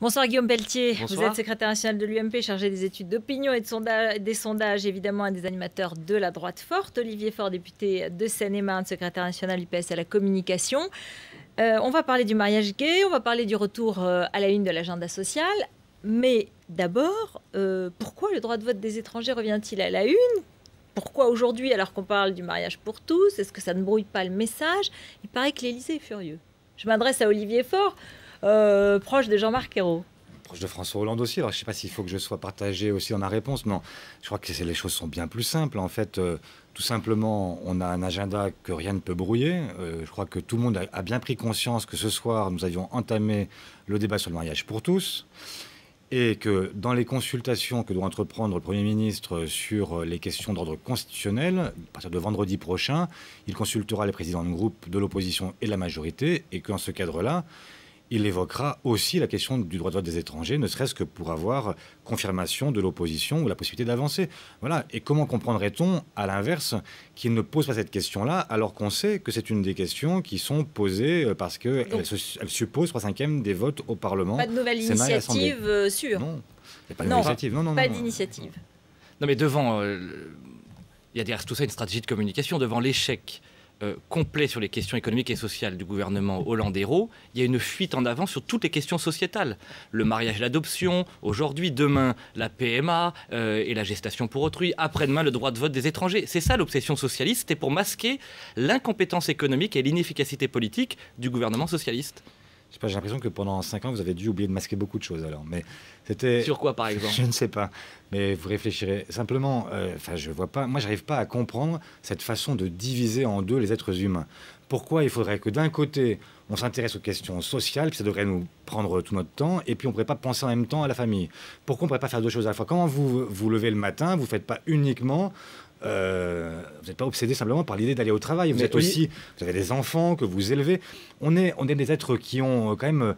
Bonsoir Guillaume Pelletier, Bonsoir. Vous êtes secrétaire national de l'UMP, chargé des études d'opinion et des sondages, évidemment un des animateurs de la droite forte. Olivier Faure, député de Seine-et-Marne, secrétaire national UPS à la communication. On va parler du mariage gay, on va parler du retour à la une de l'agenda social. Mais d'abord, pourquoi le droit de vote des étrangers revient-il à la une ? Pourquoi aujourd'hui, alors qu'on parle du mariage pour tous? Est-ce que ça ne brouille pas le message? Il paraît que l'Élysée est furieux. Je m'adresse à Olivier Faure, proche de Jean-Marc Ayrault. Proche de François Hollande aussi. Alors, je ne sais pas s'il faut que je sois partagé aussi dans ma réponse. Non, je crois que les choses sont bien plus simples. En fait, tout simplement, on a un agenda que rien ne peut brouiller. Je crois que tout le monde a bien pris conscience que ce soir, nous avions entamé le débat sur le mariage pour tous. Et que dans les consultations que doit entreprendre le Premier ministre sur les questions d'ordre constitutionnel, à partir de vendredi prochain, il consultera les présidents de groupe de l'opposition et de la majorité, et qu'en ce cadre-là, il évoquera aussi la question du droit de vote des étrangers, ne serait-ce que pour avoir confirmation de l'opposition ou la possibilité d'avancer. Voilà. Et comment comprendrait-on, à l'inverse, qu'il ne pose pas cette question-là, alors qu'on sait que c'est une des questions qui sont posées parce qu'elle suppose 3/5 des votes au Parlement. Pas de nouvelle initiative sûre. Non, il n'y a pas de nouvelle initiative. Non, pas d'initiative. Non, mais devant... il y a derrière tout ça une stratégie de communication. Devant l'échec complet sur les questions économiques et sociales du gouvernement Hollande-Ayrault, il y a une fuite en avant sur toutes les questions sociétales. Le mariage et l'adoption, aujourd'hui, demain, la PMA et la gestation pour autrui, après-demain, le droit de vote des étrangers. C'est ça l'obsession socialiste, c'était pour masquer l'incompétence économique et l'inefficacité politique du gouvernement socialiste. Je sais pas, j'ai l'impression que pendant 5 ans, vous avez dû oublier de masquer beaucoup de choses alors. Mais c'était... Sur quoi, par exemple? Je ne sais pas. Mais vous réfléchirez. Simplement, je vois pas... Moi, je n'arrive pas à comprendre cette façon de diviser en deux les êtres humains. Pourquoi il faudrait que d'un côté, on s'intéresse aux questions sociales, puis ça devrait nous prendre tout notre temps, et puis on ne pourrait pas penser en même temps à la famille? Pourquoi on ne pourrait pas faire deux choses à la fois? Comment vous vous levez le matin, vous ne faites pas uniquement... vous n'êtes pas obsédé simplement par l'idée d'aller au travail. Vous avez des enfants que vous élevez. On est des êtres qui ont quand même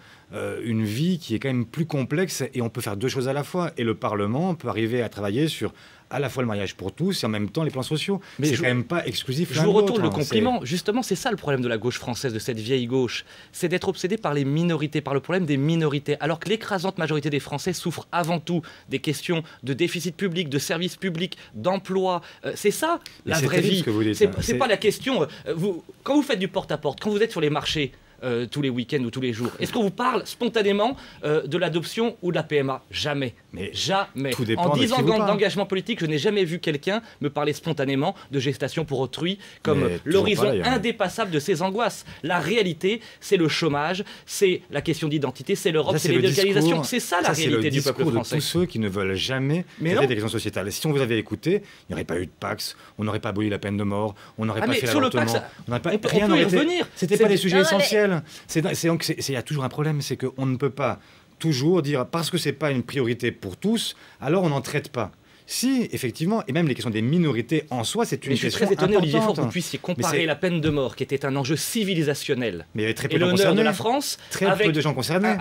une vie qui est quand même plus complexe, et on peut faire deux choses à la fois. Et le Parlement peut arriver à travailler sur à la fois le mariage pour tous et en même temps les plans sociaux. Mais c'est quand même pas exclusif. Je vous retourne le compliment. Justement, c'est ça le problème de la gauche française, de cette vieille gauche. C'est d'être obsédé par les minorités, par le problème des minorités. Alors que l'écrasante majorité des Français souffrent avant tout des questions de déficit public, de services publics, d'emploi. C'est ça la vraie vie. C'est pas la question. Quand vous faites du porte-à-porte, quand vous êtes sur les marchés, tous les week-ends ou tous les jours. Est-ce qu'on vous parle spontanément de l'adoption ou de la PMA? Jamais. Mais jamais. En 10 ans d'engagement politique, je n'ai jamais vu quelqu'un me parler spontanément de gestation pour autrui comme l'horizon indépassable de ses angoisses. La réalité, c'est le chômage, c'est la question d'identité, c'est l'Europe, c'est l'idéalisation. C'est ça la réalité du peuple français. De tous ceux qui ne veulent jamais traiter des questions sociétales. Si on vous avait écouté, il n'y aurait pas eu de Pax, on n'aurait pas aboli la peine de mort, on n'aurait pas fait l'avortement. Rien n'aurait été. C'était pas des sujets essentiels. Il y a toujours un problème, c'est qu'on ne peut pas toujours dire parce que c'est pas une priorité pour tous, alors on n'en traite pas. Si, effectivement, et même les questions des minorités en soi, c'est une question importante. Je suis très étonné, Olivier Faure, que vous puissiez comparer la peine de mort, qui était un enjeu civilisationnel, mais il y avait très peu et de gens l'honneur concernés. De la France, très peu de gens concernés.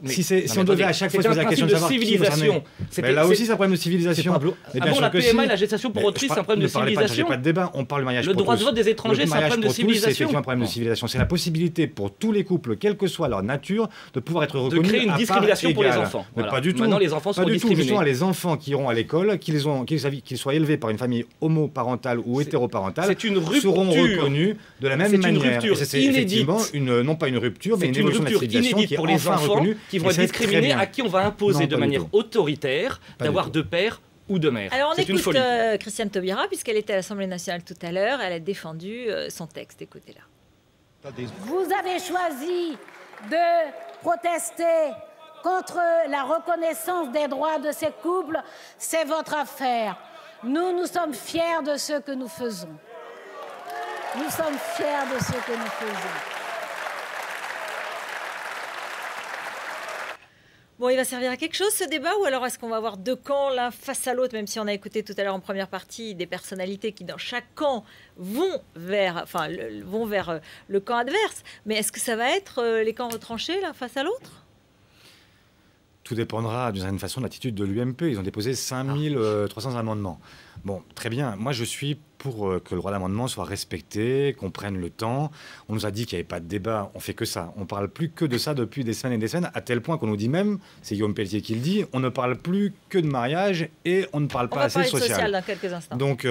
Si on devait à chaque fois se poser la question de savoir qui est concerné, là aussi c'est un problème de civilisation. La PMA et la gestation pour autrui, c'est un problème de civilisation. Pas de débat, on parle du mariage pour tous. Le droit de vote des étrangers, c'est un problème de civilisation. C'est effectivement un problème de civilisation. C'est la possibilité pour tous les couples, quelle que soit leur nature, de pouvoir être reconnus. De créer une discrimination pour les enfants. Pas du tout. Maintenant, les enfants sont discriminés. Justement, les enfants qui iront à l'école, qu'ils soient élevés par une famille homoparentale ou hétéroparentale, seront reconnus de la même manière. C'est effectivement non pas une rupture, mais une évolution inédite pour les enfants qui vont être discriminés, à qui on va imposer de manière autoritaire d'avoir deux pères ou de mère. Alors on écoute Christiane Taubira, puisqu'elle était à l'Assemblée nationale tout à l'heure, elle a défendu son texte. Écoutez-la. Vous avez choisi de protester contre la reconnaissance des droits de ces couples, c'est votre affaire. Nous sommes fiers de ce que nous faisons. Nous sommes fiers de ce que nous faisons. Bon, il va servir à quelque chose ce débat, ou alors est-ce qu'on va avoir deux camps l'un face à l'autre, même si on a écouté tout à l'heure en première partie des personnalités qui dans chaque camp vont vers le camp adverse. Mais est-ce que ça va être les camps retranchés l'un face à l'autre? Tout dépendra d'une certaine façon de l'attitude de l'UMP. Ils ont déposé 5300 amendements. Bon, très bien. Moi, je suis pour que le droit d'amendement soit respecté, qu'on prenne le temps. On nous a dit qu'il n'y avait pas de débat, on fait que ça. On ne parle plus que de ça depuis des semaines et des semaines, à tel point qu'on nous dit même, c'est Guillaume Pelletier qui le dit, on ne parle plus que de mariage et on ne parle pas assez social. On va parler de social dans quelques instants. Donc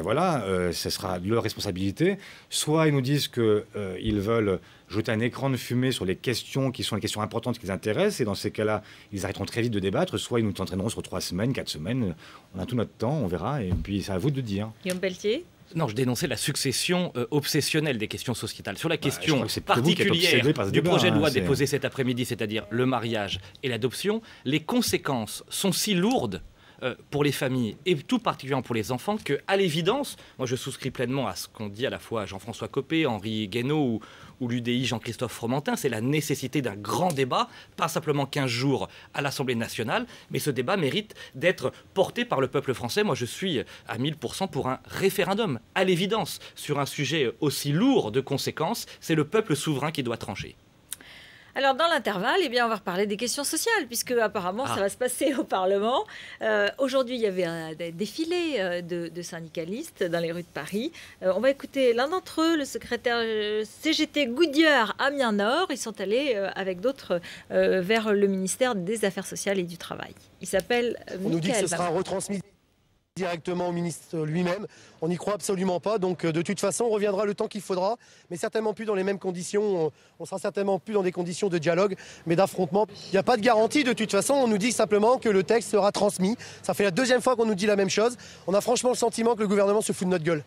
voilà, ce sera de leur responsabilité. Soit ils nous disent qu'ils veulent jeter un écran de fumée sur les questions qui sont les questions importantes qui les intéressent, et dans ces cas-là, ils arrêteront très vite de débattre, soit ils nous entraîneront sur 3 semaines, 4 semaines, on a tout notre temps, on verra, et puis c'est à vous de dire. Guillaume Pelletier ? Non, je dénonçais la succession obsessionnelle des questions sociétales. Sur la question particulière du du projet de loi déposé cet après-midi, c'est-à-dire le mariage et l'adoption, les conséquences sont si lourdes pour les familles et tout particulièrement pour les enfants qu'à l'évidence, moi je souscris pleinement à ce qu'ont dit à la fois Jean-François Copé, Henri Guénaud ou l'UDI Jean-Christophe Fromentin, c'est la nécessité d'un grand débat, pas simplement 15 jours à l'Assemblée nationale, mais ce débat mérite d'être porté par le peuple français. Moi je suis à 1000% pour un référendum. À l'évidence, sur un sujet aussi lourd de conséquences, c'est le peuple souverain qui doit trancher. Alors, dans l'intervalle, on va reparler des questions sociales, puisque apparemment, ça va se passer au Parlement. Aujourd'hui, il y avait un défilé de syndicalistes dans les rues de Paris. On va écouter l'un d'entre eux, le secrétaire CGT Goodyear Amiens-Nord. Ils sont allés avec d'autres vers le ministère des Affaires sociales et du Travail. Il s'appelle Michael. On nous dit que ce sera retransmis directement au ministre lui-même. On n'y croit absolument pas. Donc de toute façon, on reviendra le temps qu'il faudra, mais certainement plus dans les mêmes conditions. On sera certainement plus dans des conditions de dialogue, mais d'affrontement. Il n'y a pas de garantie de toute façon. On nous dit simplement que le texte sera transmis. Ça fait la 2e fois qu'on nous dit la même chose. On a franchement le sentiment que le gouvernement se fout de notre gueule.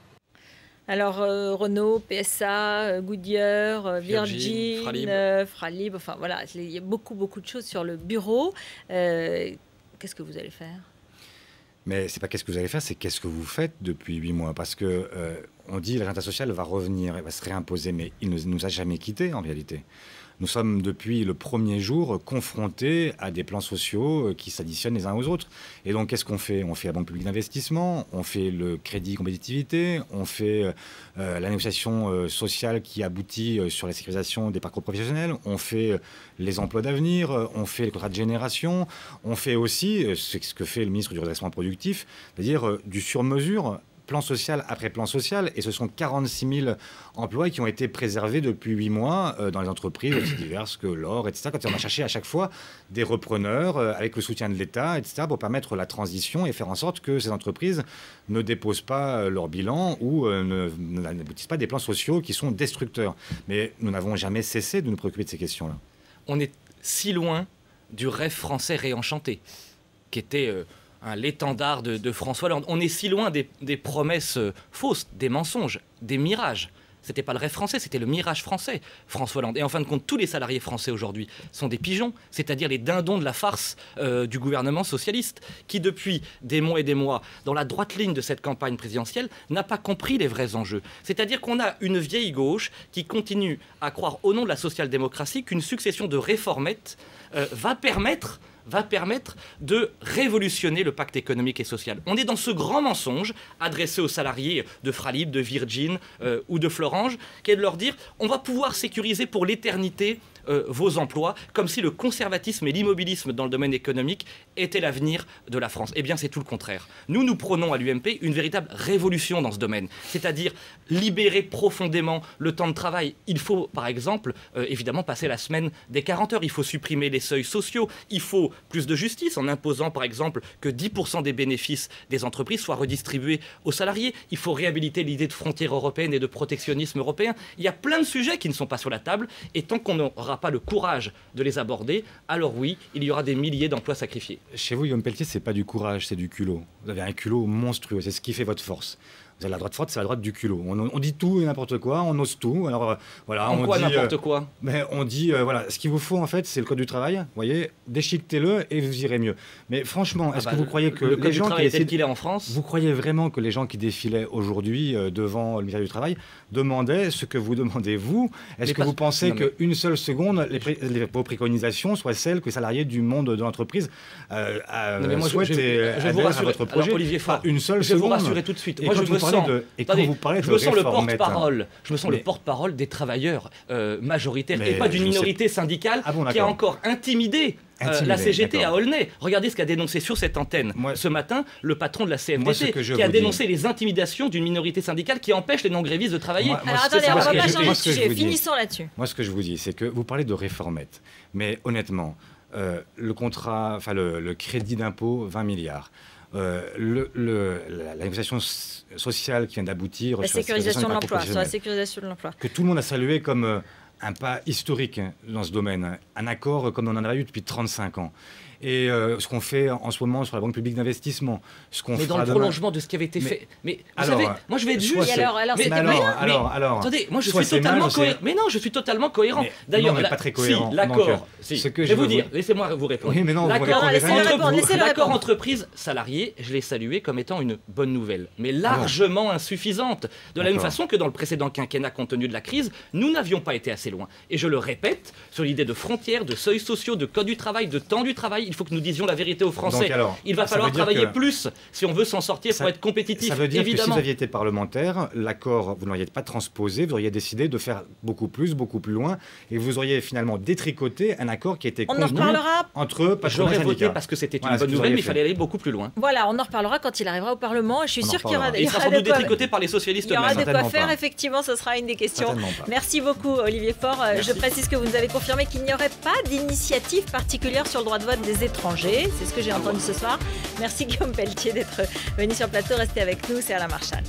Alors Renault, PSA, Goodyear, Virgin, Fralib, enfin voilà, il y a beaucoup de choses sur le bureau. Qu'est-ce que vous allez faire ? Mais c'est pas qu'est-ce que vous allez faire, c'est qu'est-ce que vous faites depuis 8 mois. Parce que on dit l'agenda social va revenir, il va se réimposer, mais il ne nous a jamais quittés en réalité. Nous sommes depuis le premier jour confrontés à des plans sociaux qui s'additionnent les uns aux autres. Et donc qu'est-ce qu'on fait ? On fait la Banque publique d'investissement, on fait le crédit compétitivité, on fait la négociation sociale qui aboutit sur la sécurisation des parcours professionnels, on fait les emplois d'avenir, on fait les contrats de génération, on fait aussi ce que fait le ministre du redressement productif, c'est-à-dire du sur-mesure, plan social après plan social, et ce sont 46 000 emplois qui ont été préservés depuis 8 mois dans les entreprises aussi diverses que l'or, etc. Quand on a cherché à chaque fois des repreneurs avec le soutien de l'État, etc., pour permettre la transition et faire en sorte que ces entreprises ne déposent pas leur bilan ou n'aboutissent pas des plans sociaux qui sont destructeurs. Mais nous n'avons jamais cessé de nous préoccuper de ces questions-là. On est si loin du rêve français réenchanté, qui était l'étendard de François Hollande. On est si loin des promesses fausses, des mensonges, des mirages. C'était pas le rêve français, c'était le mirage français, François Hollande. Et en fin de compte, tous les salariés français aujourd'hui sont des pigeons, c'est-à-dire les dindons de la farce du gouvernement socialiste, qui depuis des mois et des mois, dans la droite ligne de cette campagne présidentielle, n'a pas compris les vrais enjeux. C'est-à-dire qu'on a une vieille gauche qui continue à croire, au nom de la social-démocratie, qu'une succession de réformettes va permettre de révolutionner le pacte économique et social. On est dans ce grand mensonge adressé aux salariés de Fralib, de Virgin ou de Florange, qui est de leur dire on va pouvoir sécuriser pour l'éternité vos emplois, comme si le conservatisme et l'immobilisme dans le domaine économique étaient l'avenir de la France. Eh bien, c'est tout le contraire. Nous prenons à l'UMP une véritable révolution dans ce domaine, c'est-à-dire libérer profondément le temps de travail. Il faut, par exemple, évidemment, passer la semaine des 40 heures. Il faut supprimer les seuils sociaux. Il faut plus de justice en imposant, par exemple, que 10% des bénéfices des entreprises soient redistribués aux salariés. Il faut réhabiliter l'idée de frontières européennes et de protectionnisme européen. Il y a plein de sujets qui ne sont pas sur la table, et tant qu'on n'aura pas le courage de les aborder, alors oui, il y aura des milliers d'emplois sacrifiés. Chez vous, Guillaume Pelletier, c'est pas du courage, c'est du culot. Vous avez un culot monstrueux, c'est ce qui fait votre force. Vous avez la droite forte, c'est la droite du culot. On dit tout et n'importe quoi, on ose tout. Alors voilà, on dit n'importe quoi. Mais on dit voilà, ce qu'il vous faut en fait, c'est le code du travail. Vous voyez, déchiquetez-le et vous irez mieux. Mais franchement, est-ce que vous croyez que les gens qui tel qu'il est en France, vous croyez vraiment que les gens qui défilaient aujourd'hui devant le ministère du Travail demandaient ce que vous demandez vous? Est-ce que vous pensez qu'une seule seconde, vos préconisations soient celles que les salariés du monde de l'entreprise souhaitent et adhèrent à votre projet? Olivier Faure, une seule je vais seconde. vous rassurer tout de suite. Moi, Je me sens le porte-parole des travailleurs majoritaires et pas d'une minorité syndicale qui a encore intimidé la CGT d'accord. à Aulnay. Regardez ce qu'a dénoncé sur cette antenne ce matin le patron de la CFDT, qui a dénoncé les intimidations d'une minorité syndicale qui empêche les non-grévistes de travailler. Alors attendez, on ne va pas changer de sujet, finissons là-dessus. Moi, ce que je vous dis, c'est que vous parlez de réformette, mais honnêtement, le contrat, enfin le crédit d'impôt, 20 milliards. La négociation sociale qui vient d'aboutir la sécurisation de l'emploi, sur la sécurisation de l'emploi, que tout le monde a salué comme un pas historique dans ce domaine, un accord comme on en avait eu depuis 35 ans. Et ce qu'on fait en ce moment sur la Banque publique d'investissement, ce qu'on mais dans le prolongement de ce qui avait été fait. Mais vous savez, moi je vais être juste. Alors, attendez, moi je suis totalement cohérent. Mais non, je suis totalement cohérent. D'ailleurs, on n'est pas très cohérent. Si, l'accord. Ce que je vais vous dire, laissez-moi vous répondre. Oui, mais non, l'accord entreprise salarié, je l'ai salué comme étant une bonne nouvelle, mais largement insuffisante. De la même façon que dans le précédent quinquennat, compte tenu de la crise, nous n'avions pas été assez loin. Et je le répète, sur l'idée de frontières, de seuils sociaux, de code du travail, de temps du travail. Il faut que nous disions la vérité aux Français. Il va falloir travailler plus si on veut s'en sortir pour être compétitif. Ça veut dire évidemment. Que si vous aviez été parlementaire, l'accord, vous n'auriez pas transposé, vous auriez décidé de faire beaucoup plus loin, et vous auriez finalement détricoté un accord qui était convenu entre patronat et J'aurais voté parce que c'était une bonne nouvelle, mais il fallait aller beaucoup plus loin. Voilà, on en reparlera quand il arrivera au Parlement. Je suis sûre qu'il y aura des... Il sera sans doute détricoté par les socialistes eux-mêmes. Il y aura de quoi faire, effectivement, ce sera une des questions. Merci beaucoup, Olivier Faure. Je précise que vous nous avez confirmé qu'il n'y aurait pas d'initiative particulière sur le droit de vote des étrangers. C'est ce que j'ai entendu ce soir. Merci Guillaume Pelletier d'être venu sur le plateau. Restez avec nous, c'est Alain Marchal.